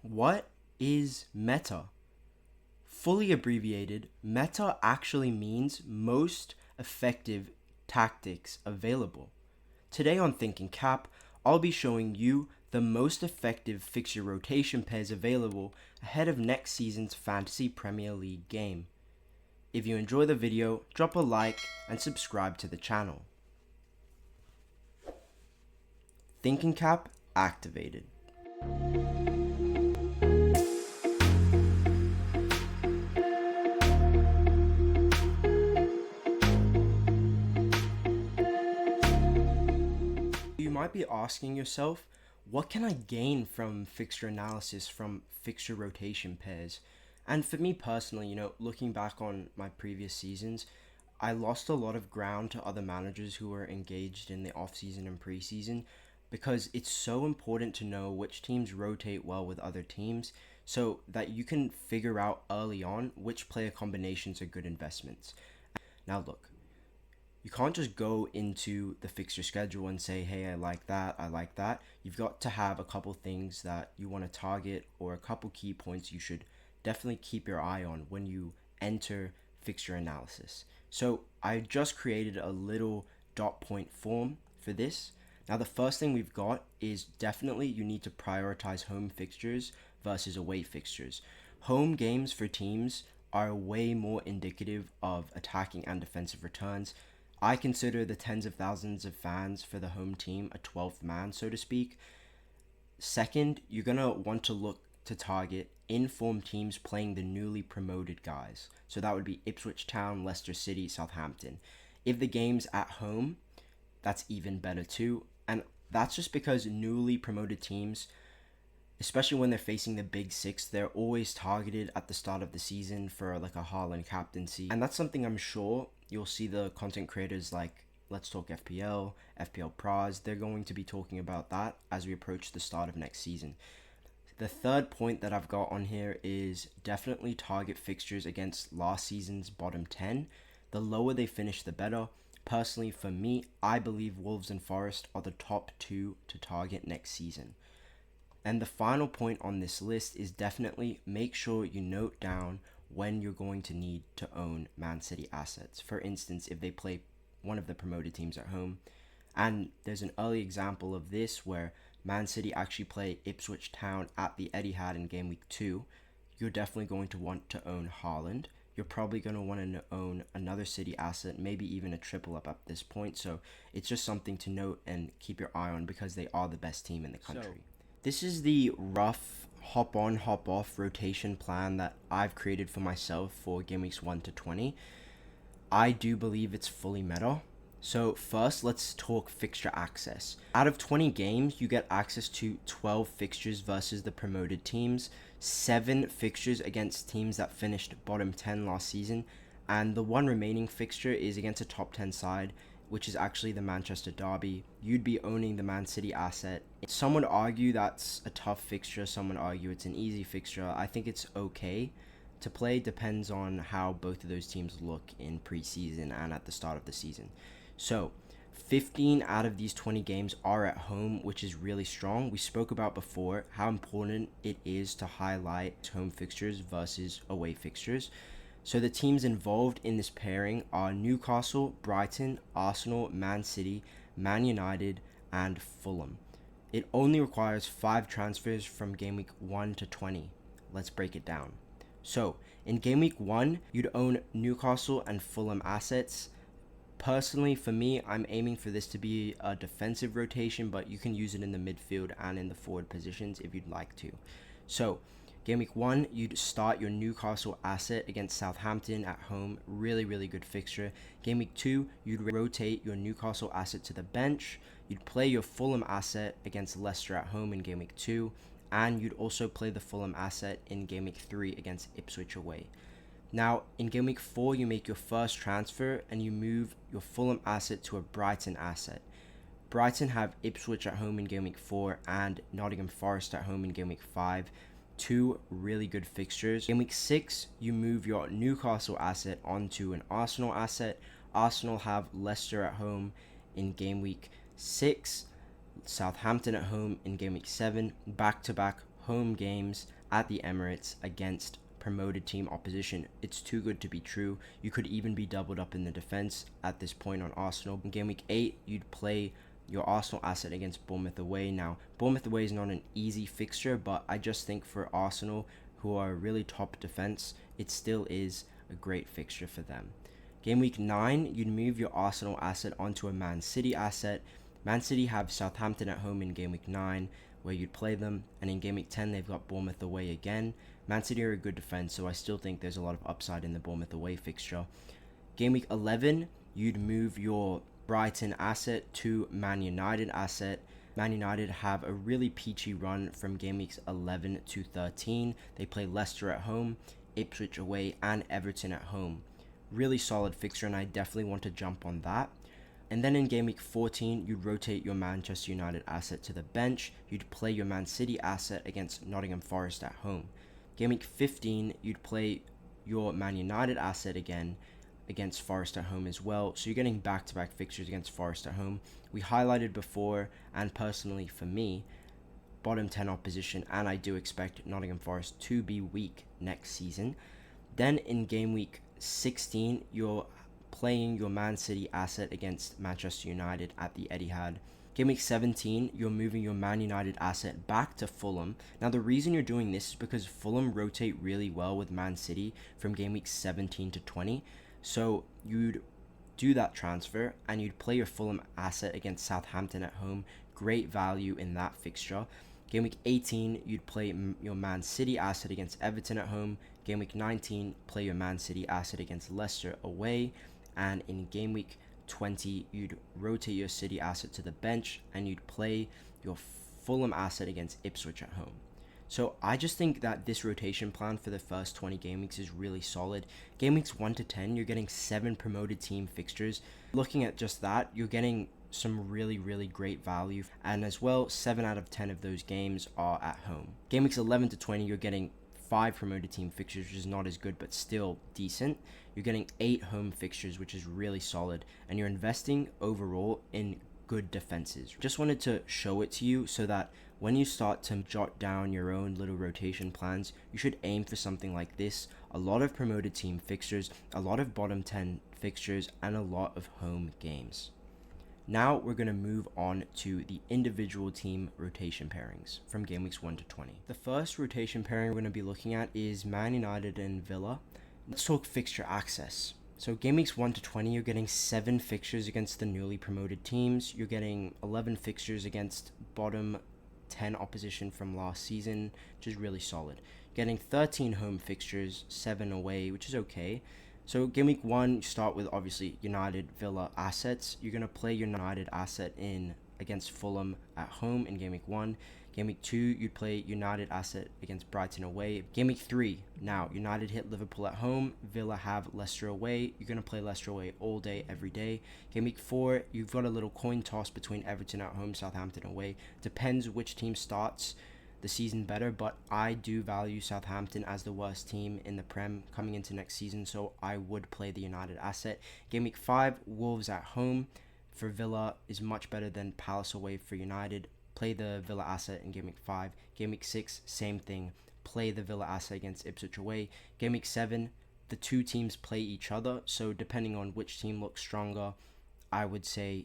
What is META? Fully abbreviated, META actually means most effective tactics available. Today on Thinking Cap, I'll be showing you the most effective fixture rotation pairs available ahead of next season's Fantasy Premier League game. If you enjoy the video, drop a like and subscribe to the channel. Thinking Cap activated. You might be asking yourself, what can I gain from fixture analysis from fixture rotation pairs? And for me personally, looking back on my previous seasons, I lost a lot of ground to other managers who were engaged in the offseason and preseason because it's so important to know which teams rotate well with other teams so that you can figure out early on which player combinations are good investments. Now look, you can't just go into the fixture schedule and say, hey, I like that, I like that. You've got to have a couple things that you want to target or a couple key points you should definitely keep your eye on when you enter fixture analysis. So I just created a little dot point form for this. Now the first thing we've got is definitely you need to prioritize home fixtures versus away fixtures. Home games for teams are way more indicative of attacking and defensive returns. I consider the tens of thousands of fans for the home team a 12th man, so to speak. Second, you're going to want to look to target in-form teams playing the newly promoted guys. So that would be Ipswich Town, Leicester City, Southampton. If the game's at home, that's even better too. And that's just because newly promoted teams, especially when they're facing the big six, they're always targeted at the start of the season for like a Haaland captaincy. And that's something I'm sure you'll see the content creators like Let's Talk FPL, FPL Pros, they're going to be talking about that as we approach the start of next season. The third point that I've got on here is definitely target fixtures against last season's bottom 10. The lower they finish, the better. Personally, for me, I believe Wolves and Forest are the top two to target next season. And the final point on this list is definitely make sure you note down when you're going to need to own Man City assets. For instance, if they play one of the promoted teams at home. And there's an early example of this where Man City actually play Ipswich Town at the Etihad in game week 2. You're definitely going to want to own Haaland. You're probably going to want to own another City asset, maybe even a triple up at this point. So it's just something to note and keep your eye on because they are the best team in the country. This is the rough hop on, hop off rotation plan that I've created for myself for game weeks 1 to 20. I do believe it's fully meta. So first, let's talk fixture access. Out of 20 games, you get access to 12 fixtures versus the promoted teams, 7 fixtures against teams that finished bottom 10 last season, and the one remaining fixture is against a top 10 side, which is actually the Manchester Derby. You'd be owning the Man City asset. Some would argue that's a tough fixture, some would argue it's an easy fixture. I think it's okay to play, depends on how both of those teams look in preseason and at the start of the season. So 15 out of these 20 games are at home, which is really strong. We spoke about before how important it is to highlight home fixtures versus away fixtures. So the teams involved in this pairing are Newcastle, Brighton, Arsenal, Man City, Man United, and Fulham. It only requires 5 transfers from game week 1 to 20. Let's break it down. So in game week 1, you'd own Newcastle and Fulham assets. Personally, for me, I'm aiming for this to be a defensive rotation, but you can use it in the midfield and in the forward positions if you'd like to. So game week 1, you'd start your Newcastle asset against Southampton at home. Really, really good fixture. Game week 2, you'd rotate your Newcastle asset to the bench. You'd play your Fulham asset against Leicester at home in game week 2. And you'd also play the Fulham asset in game week 3 against Ipswich away. Now, in game week 4, you make your first transfer and you move your Fulham asset to a Brighton asset. Brighton have Ipswich at home in game week 4 and Nottingham Forest at home in game week 5. 2 really good fixtures. In week 6, you move your Newcastle asset onto an Arsenal asset. Arsenal have Leicester at home in game week 6. Southampton at home in game week 7, back-to-back home games at the Emirates against promoted team opposition. It's too good to be true. You could even be doubled up in the defense at this point on Arsenal. In game week 8, you'd play your Arsenal asset against Bournemouth away. Now, Bournemouth away is not an easy fixture, but I just think for Arsenal, who are a really top defense, it still is a great fixture for them. Game week 9, you'd move your Arsenal asset onto a Man City asset. Man City have Southampton at home in game week 9, where you'd play them, and in game week 10, they've got Bournemouth away again. Man City are a good defense, so I still think there's a lot of upside in the Bournemouth away fixture. Game week 11, you'd move your Brighton asset to Man United asset. Man United have a really peachy run from game weeks 11 to 13. They play Leicester at home, Ipswich away, and Everton at home. Really solid fixture, and I definitely want to jump on that. And then in game week 14, you'd rotate your Manchester United asset to the bench. You'd play your Man City asset against Nottingham Forest at home. Game week 15, you'd play your Man United asset again against Forest at home as well. So you're getting back-to-back fixtures against Forest at home. We highlighted before, and personally for me, bottom 10 opposition, and I do expect Nottingham Forest to be weak next season. Then in game week 16, you're playing your Man City asset against Manchester United at the Etihad. Game week 17, you're moving your Man United asset back to Fulham. Now, the reason you're doing this is because Fulham rotate really well with Man City from game week 17 to 20. So you'd do that transfer and you'd play your Fulham asset against Southampton at home. Great value in that fixture. Game week 18, you'd play your Man City asset against Everton at home. Game week 19, play your Man City asset against Leicester away. And in game week 20, you'd rotate your City asset to the bench and you'd play your Fulham asset against Ipswich at home. So I just think that this rotation plan for the first 20 game weeks is really solid. Game weeks 1 to 10, you're getting 7 promoted team fixtures. Looking at just that, you're getting some really, really great value. And as well, 7 out of 10 of those games are at home. Game weeks 11 to 20, you're getting 5 promoted team fixtures, which is not as good, but still decent. You're getting 8 home fixtures, which is really solid. And you're investing overall in good defenses. Just wanted to show it to you so that when you start to jot down your own little rotation plans, you should aim for something like this. A lot of promoted team fixtures, a lot of bottom 10 fixtures, and a lot of home games. Now we're going to move on to the individual team rotation pairings from game weeks 1 to 20. The first rotation pairing we're going to be looking at is Man United and Villa. Let's talk fixture access. So game weeks 1 to 20, you're getting 7 fixtures against the newly promoted teams. You're getting 11 fixtures against bottom 10 opposition from last season, which is really solid. Getting 13 home fixtures, 7 away, which is okay. So game week 1, you start with obviously United Villa assets. You're going to play your United asset in against Fulham at home in game week 1. Game week 2, you'd play United asset against Brighton away. Game week 3, now United hit Liverpool at home. Villa have Leicester away. You're going to play Leicester away all day, every day. Game week 4, you've got a little coin toss between Everton at home, Southampton away. Depends which team starts the season better, but I do value Southampton as the worst team in the Prem coming into next season, so I would play the United asset. Game week 5, Wolves at home for Villa is much better than Palace away for United. Play the Villa asset in game week 5. Game week 6, same thing. Play the Villa asset against Ipswich away. Game week 7, the two teams play each other, so depending on which team looks stronger, I would say,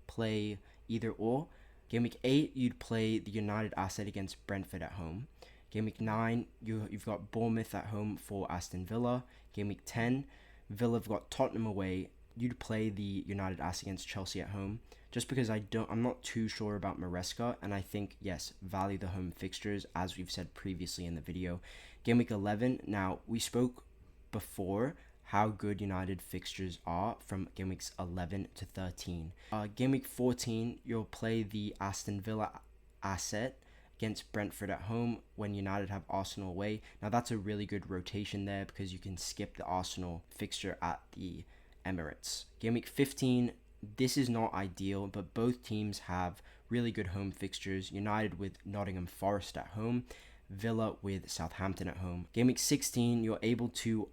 play either or. Game week 8, you'd play the United asset against Brentford at home. Game week 9, you've got Bournemouth at home for Aston Villa. Game week 10, Villa have got Tottenham away. You'd play the United asset against Chelsea at home. Just because I'm not too sure about Maresca, and I think, yes, value the home fixtures, as we've said previously in the video. Game week 11, now, we spoke before how good United fixtures are from game weeks 11 to 13. Game week 14, you'll play the Aston Villa asset against Brentford at home when United have Arsenal away. Now, that's a really good rotation there because you can skip the Arsenal fixture at the Emirates. Game week 15, this is not ideal, but both teams have really good home fixtures. United with Nottingham Forest at home, Villa with Southampton at home. Game week 16, you're able to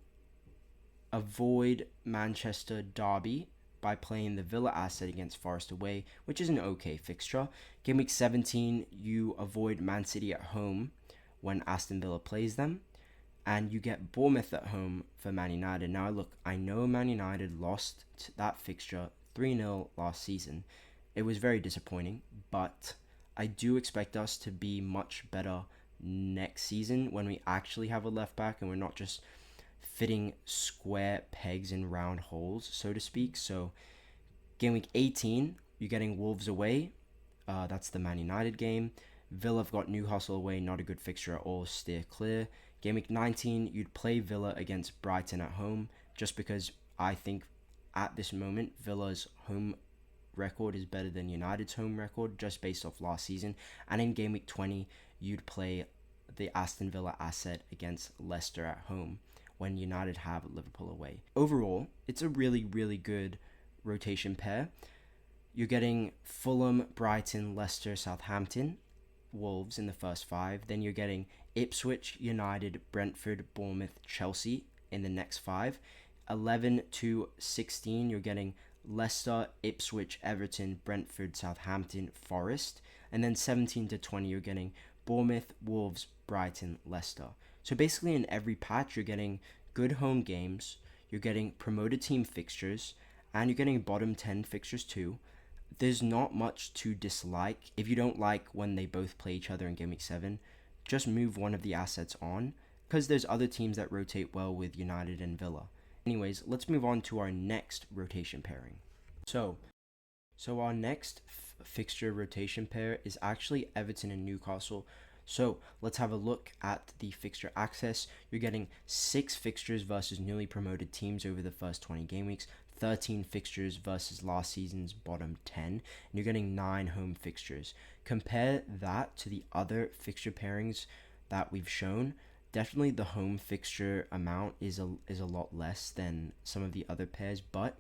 avoid Manchester Derby by playing the Villa asset against Forest away, which is an okay fixture. Game week 17, you avoid Man City at home when Aston Villa plays them. And you get Bournemouth at home for Man United. Now, look, I know Man United lost that fixture 3-0 last season. It was very disappointing, but I do expect us to be much better next season when we actually have a left back and we're not just fitting square pegs in round holes, so to speak. So, game week 18, you're getting Wolves away. That's the Man United game. Villa have got Newcastle away, not a good fixture at all, steer clear. Game week 19, you'd play Villa against Brighton at home, just because I think at this moment, Villa's home record is better than United's home record, just based off last season. And in game week 20, you'd play the Aston Villa asset against Leicester at home, when United have Liverpool away. Overall, it's a really, really good rotation pair. You're getting Fulham, Brighton, Leicester, Southampton, Wolves in the first 5. Then you're getting Ipswich, United, Brentford, Bournemouth, Chelsea in the next 5. 11 to 16, you're getting Leicester, Ipswich, Everton, Brentford, Southampton, Forest. And then 17 to 20, you're getting Bournemouth, Wolves, Brighton, Leicester. So basically in every patch, you're getting good home games, you're getting promoted team fixtures, and you're getting bottom 10 fixtures too. There's not much to dislike. If you don't like when they both play each other in game week 7, just move one of the assets on, because there's other teams that rotate well with United and Villa. Anyways, let's move on to our next rotation pairing. So our next fixture rotation pair is actually Everton and Newcastle. So let's have a look at the fixture access. You're getting 6 fixtures versus newly promoted teams over the first 20 game weeks, 13 fixtures versus last season's bottom 10, and you're getting 9 home fixtures. Compare that to the other fixture pairings that we've shown. Definitely the home fixture amount is a lot less than some of the other pairs, but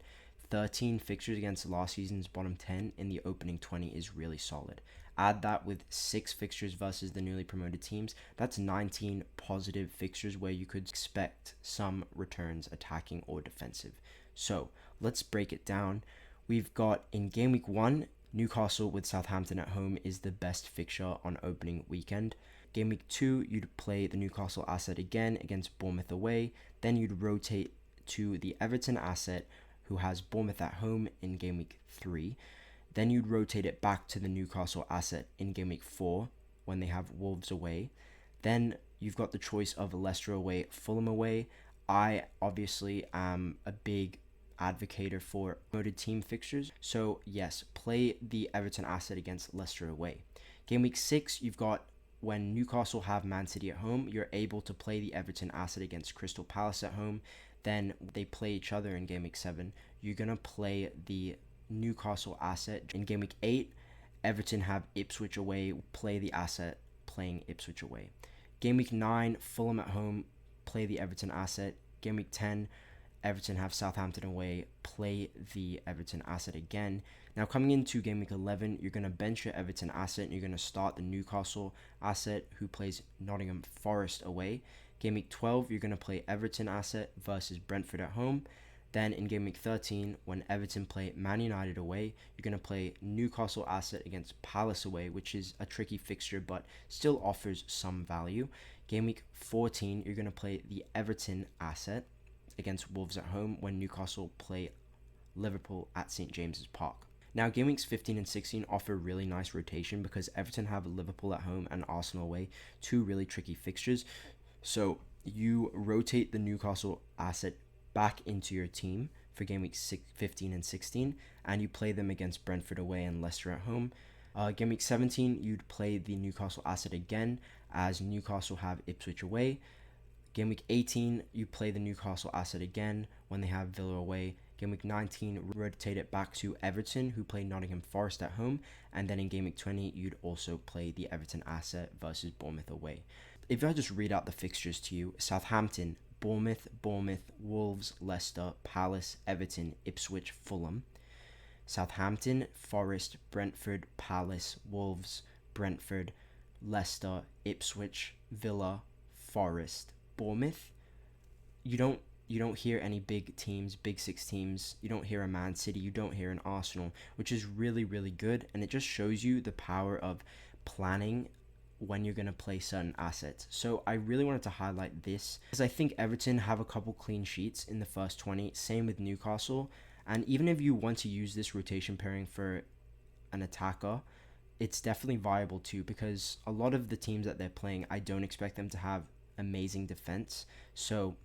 13 fixtures against last season's bottom 10 in the opening 20 is really solid. Add that with 6 fixtures versus the newly promoted teams. That's 19 positive fixtures where you could expect some returns, attacking or defensive. So let's break it down. We've got in game week 1, Newcastle with Southampton at home is the best fixture on opening weekend. Game week 2, you'd play the Newcastle asset again against Bournemouth away. Then you'd rotate to the Everton asset, who has Bournemouth at home in game week 3. Then you'd rotate it back to the Newcastle asset in game week 4 when they have Wolves away. Then you've got the choice of Leicester away, Fulham away. I obviously am a big advocate for promoted team fixtures. So yes, play the Everton asset against Leicester away. Game week 6, you've got when Newcastle have Man City at home, you're able to play the Everton asset against Crystal Palace at home. Then they play each other in game week 7. You're going to play the Newcastle asset in game week 8. Everton have Ipswich away, play the asset playing Ipswich away. Game week 9, Fulham at home, play the Everton asset. Game week 10, Everton have Southampton away, play the Everton asset again. Now coming into game week 11, you're going to bench your Everton asset and you're going to start the Newcastle asset, who plays Nottingham Forest away. Game week 12, you're going to play Everton asset versus Brentford at home. Then in game week 13, when Everton play Man United away, you're going to play Newcastle asset against Palace away, which is a tricky fixture but still offers some value. Game week 14, you're going to play the Everton asset against Wolves at home when Newcastle play Liverpool at St. James's Park. Now, game weeks 15 and 16 offer really nice rotation because Everton have Liverpool at home and Arsenal away, 2 really tricky fixtures. So you rotate the Newcastle asset back into your team for game week 15 and 16, and you play them against Brentford away and Leicester at home. Game week 17, you'd play the Newcastle asset again as Newcastle have Ipswich away. Game week 18, you play the Newcastle asset again when they have Villa away. Game week 19, rotate it back to Everton, who play Nottingham Forest at home. And then in game week 20, you'd also play the Everton asset versus Bournemouth away. If I just read out the fixtures to you, Southampton, Bournemouth, Wolves, Leicester, Palace, Everton, Ipswich, Fulham. Southampton, Forest, Brentford, Palace, Wolves, Brentford, Leicester, Ipswich, Villa, Forest, Bournemouth. You don't hear any big teams, big 6 teams. You don't hear a Man City. You don't hear an Arsenal, which is really, really good. And it just shows you the power of planning when you're going to play certain assets. So I really wanted to highlight this because I think Everton have a couple clean sheets in the first 20, same with Newcastle. And even if you want to use this rotation pairing for an attacker, it's definitely viable too, because a lot of the teams that they're playing, I don't expect them to have amazing defense. So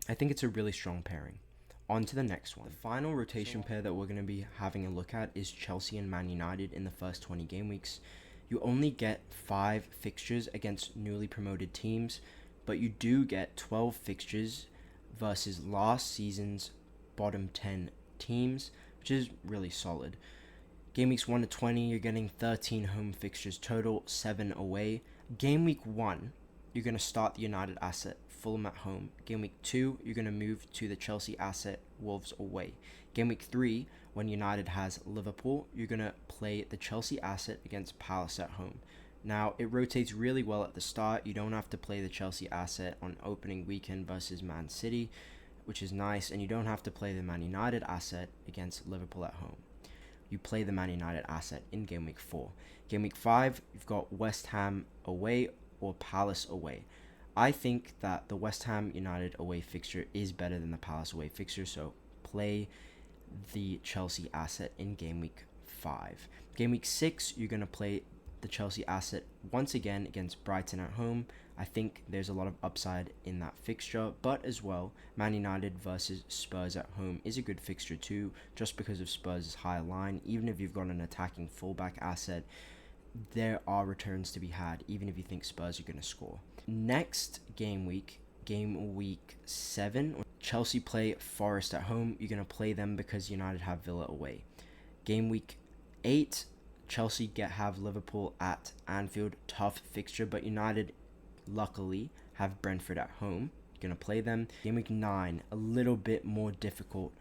I think it's a really strong pairing. On to the next one. The final rotation pair that we're going to be having a look at is Chelsea and Man United in the first 20 game weeks. You only get 5 fixtures against newly promoted teams, but you do get 12 fixtures versus last season's bottom 10 teams, which is really solid. Game weeks 1 to 20, you're getting 13 home fixtures total, 7 away. Game week 1, you're going to start the United asset, Fulham at home. Game week 2, you're going to move to the Chelsea asset, Wolves away. Game week 3, when United has Liverpool, you're going to play the Chelsea asset against Palace at home. Now, it rotates really well at the start. You don't have to play the Chelsea asset on opening weekend versus Man City, which is nice, and you don't have to play the Man United asset against Liverpool at home. You play the Man United asset in game week 4. Game week 5, you've got West Ham away or Palace away. I think that the West Ham United away fixture is better than the Palace away fixture, so play the Chelsea asset in game week 5. Game week 6, you're going to play the Chelsea asset once again against Brighton at home. I think there's a lot of upside in that fixture, but as well, Man United versus Spurs at home is a good fixture too, just because of Spurs' high line. Even if you've got an attacking fullback asset, there are returns to be had, even if you think Spurs are going to score. Next game week 7, Chelsea play Forest at home. You're going to play them because United have Villa away. Game week 8, Chelsea have Liverpool at Anfield. Tough fixture, but United luckily have Brentford at home. You're going to play them. Game week 9, a little bit more difficult.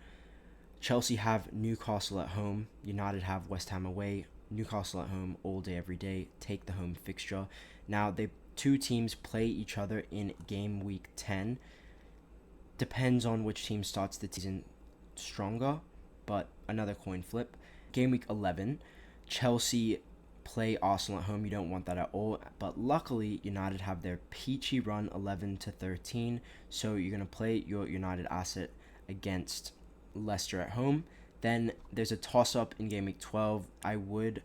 Chelsea have Newcastle at home. United have West Ham away. Newcastle at home all day, every day. Take the home fixture. Now, the two teams play each other in game week 10. Depends on which team starts the season stronger, but another coin flip. Game week 11, Chelsea play Arsenal at home. You don't want that at all, but luckily United have their peachy run 11-13, so you're going to play your United asset against Leicester at home. Then there's a toss-up in game week 12. I would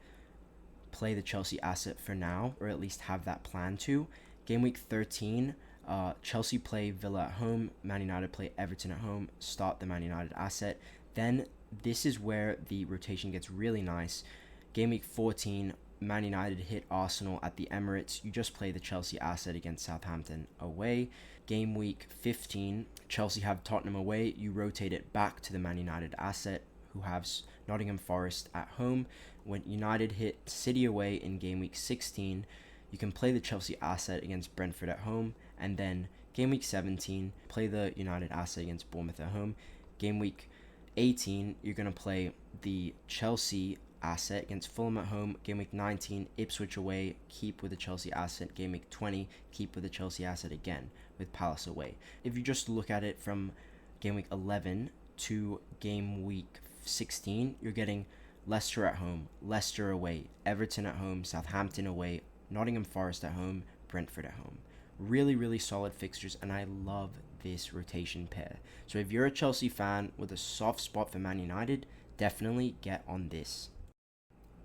play the Chelsea asset for now, or at least have that plan to. Game week 13, Chelsea play Villa at home. Man United play Everton at home. Start the Man United asset. Then this is where the rotation gets really nice. Game week 14, Man United hit Arsenal at the Emirates. You just play the Chelsea asset against Southampton away. Game week 15, Chelsea have Tottenham away. You rotate it back to the Man United asset, who have Nottingham Forest at home. When United hit City away in game week 16, you can play the Chelsea asset against Brentford at home. And then game week 17, play the United asset against Bournemouth at home. Game week 18, you're going to play the Chelsea asset against Fulham at home. Game week 19, Ipswich away, keep with the Chelsea asset. Game week 20, keep with the Chelsea asset again with Palace away. If you just look at it from game week 11 to game week 16, you're getting Leicester at home, Leicester away, Everton at home, Southampton away, Nottingham Forest at home, Brentford at home. Really, really solid fixtures, and I love this rotation pair. So if you're a Chelsea fan with a soft spot for Man United, definitely get on this.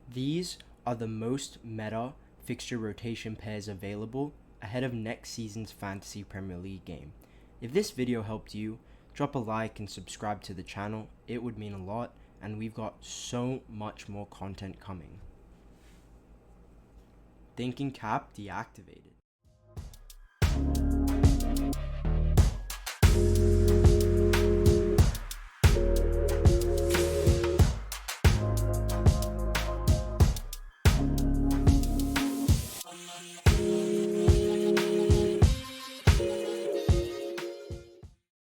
These are the most meta fixture rotation pairs available ahead of next season's Fantasy Premier League game. If this video helped you, drop a like and subscribe to the channel. It would mean a lot, and we've got so much more content coming. Thinking cap deactivated.